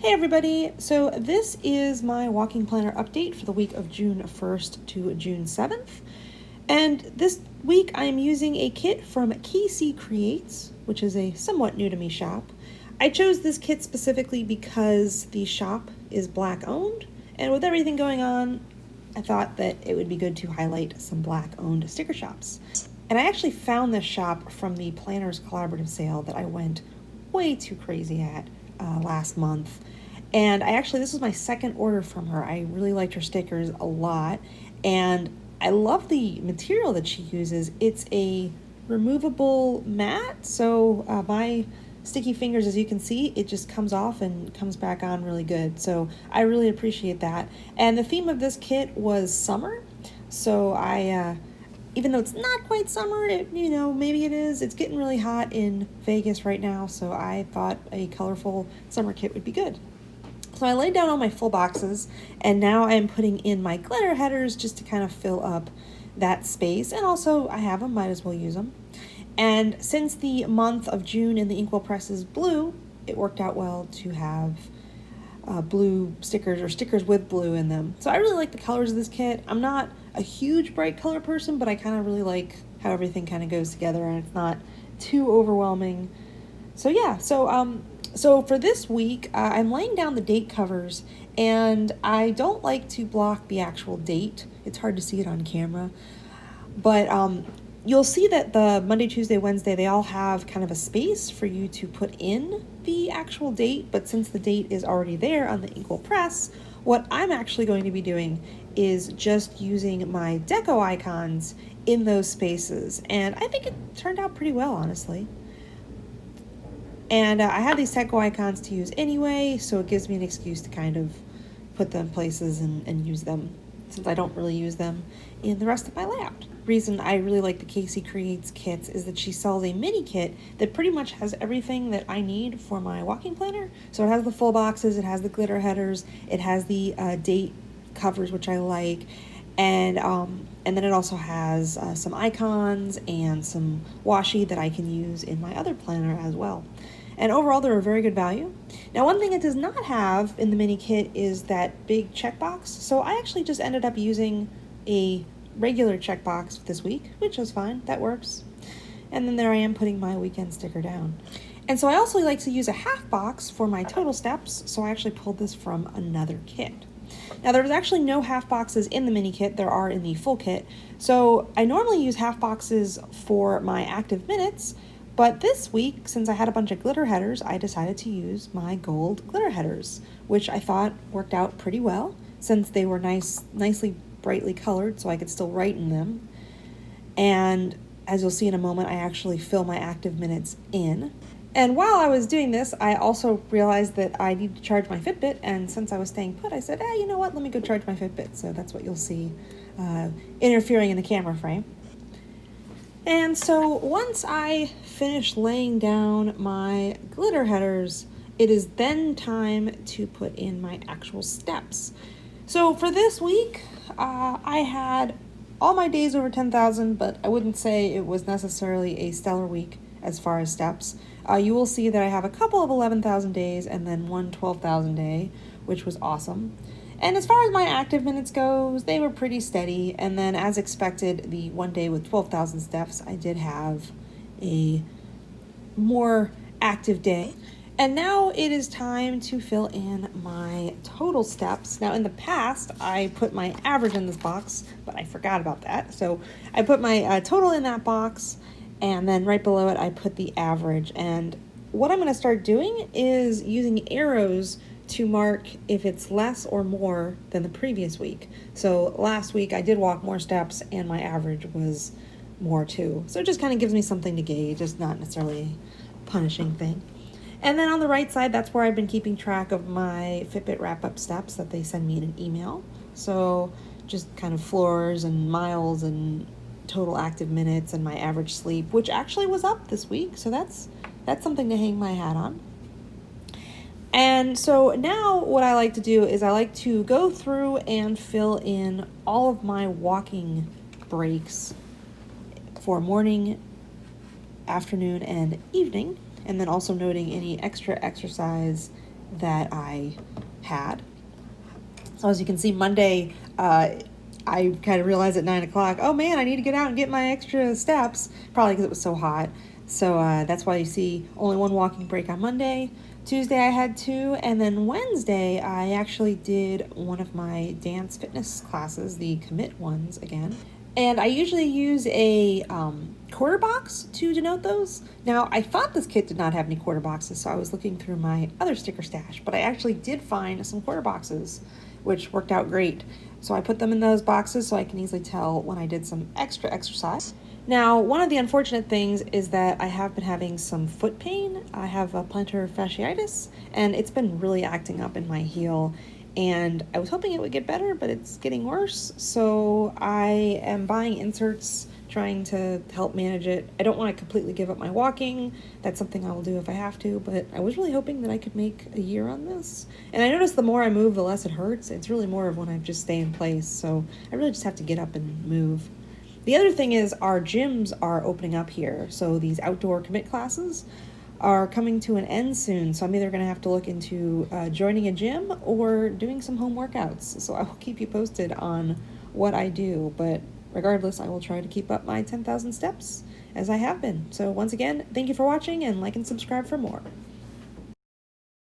Hey everybody, so this is my walking planner update for the week of June 1st to June 7th. And this week I am using a kit from KC Creates, which is a somewhat new to me shop. I chose this kit specifically because the shop is Black owned, and with everything going on, I thought that it would be good to highlight some Black owned sticker shops. And I actually found this shop from the Planners Collaborative sale that I went way too crazy at last month. And this was my second order from her. I really liked her stickers a lot, and I love the material that she uses. It's a removable mat, so my sticky fingers, as you can see, it just comes off and comes back on really good. So I really appreciate that. And the theme of this kit was summer, so even though it's not quite summer, maybe it is. It's getting really hot in Vegas right now, so I thought a colorful summer kit would be good. So I laid down all my full boxes, and now I'm putting in my glitter headers just to kind of fill up that space. And also, I have them, might as well use them. And since the month of June in the InkWELL Press is blue, it worked out well to have blue stickers or stickers with blue in them. So I really like the colors of this kit. I'm not a huge bright color person, but I kind of really like how everything kind of goes together and it's not too overwhelming. So yeah, so for this week, I'm laying down the date covers, and I don't like to block the actual date. It's hard to see it on camera, but you'll see that the Monday, Tuesday, Wednesday, they all have kind of a space for you to put in the actual date, but since the date is already there on the InkWELL Press, what I'm actually going to be doing is just using my deco icons in those spaces, and I think it turned out pretty well, honestly. And I have these deco icons to use anyway, so it gives me an excuse to kind of put them places and use them, since I don't really use them in the rest of my layout. The reason I really like the KC Creates kits is that she sells a mini kit that pretty much has everything that I need for my walking planner. So it has the full boxes, it has the glitter headers, it has the date covers, which I like, and then it also has some icons and some washi that I can use in my other planner as well. And overall, they're a very good value. Now, one thing it does not have in the mini kit is that big checkbox. So I actually just ended up using a regular checkbox this week, which was fine. That works. And then there I am putting my weekend sticker down. And so I also like to use a half box for my total steps. So I actually pulled this from another kit. Now, there's actually no half boxes in the mini kit. There are in the full kit. So I normally use half boxes for my active minutes. But this week, since I had a bunch of glitter headers, I decided to use my gold glitter headers, which I thought worked out pretty well since they were nicely brightly colored so I could still write in them. And as you'll see in a moment, I actually fill my active minutes in. And while I was doing this, I also realized that I need to charge my Fitbit, and since I was staying put, I said, you know what, let me go charge my Fitbit. So that's what you'll see interfering in the camera frame. And so once I finish laying down my glitter headers, it is then time to put in my actual steps. So for this week, I had all my days over 10,000, but I wouldn't say it was necessarily a stellar week as far as steps. You will see that I have a couple of 11,000 days and then one 12,000 day, which was awesome. And as far as my active minutes goes, they were pretty steady. And then as expected, the one day with 12,000 steps, I did have a more active day. And now it is time to fill in my total steps. Now in the past, I put my average in this box, but I forgot about that. So I put my total in that box, and then right below it, I put the average. And what I'm gonna start doing is using arrows to mark if it's less or more than the previous week. So last week I did walk more steps and my average was more too. So it just kind of gives me something to gauge, just not necessarily a punishing thing. And then on the right side, that's where I've been keeping track of my Fitbit wrap-up steps that they send me in an email. So just kind of floors and miles and total active minutes and my average sleep, which actually was up this week. So that's something to hang my hat on. And so now what I like to do is I like to go through and fill in all of my walking breaks for morning, afternoon, and evening, and then also noting any extra exercise that I had. So as you can see, Monday, I kind of realized at 9 o'clock, oh man, I need to get out and get my extra steps, probably because it was so hot. So that's why you see only one walking break on Monday. Tuesday I had two, and then Wednesday I actually did one of my dance fitness classes, the commit ones again. And I usually use a quarter box to denote those. Now, I thought this kit did not have any quarter boxes, so I was looking through my other sticker stash, but I actually did find some quarter boxes, which worked out great. So I put them in those boxes so I can easily tell when I did some extra exercise. Now, one of the unfortunate things is that I have been having some foot pain. I have a plantar fasciitis, and it's been really acting up in my heel. And I was hoping it would get better, but it's getting worse. So I am buying inserts, trying to help manage it. I don't want to completely give up my walking. That's something I will do if I have to, but I was really hoping that I could make a year on this. And I noticed the more I move, the less it hurts. It's really more of when I just stay in place. So I really just have to get up and move. The other thing is our gyms are opening up here. So these outdoor commit classes are coming to an end soon. So I'm either going to have to look into joining a gym or doing some home workouts. So I will keep you posted on what I do. But regardless, I will try to keep up my 10,000 steps as I have been. So once again, thank you for watching, and like and subscribe for more.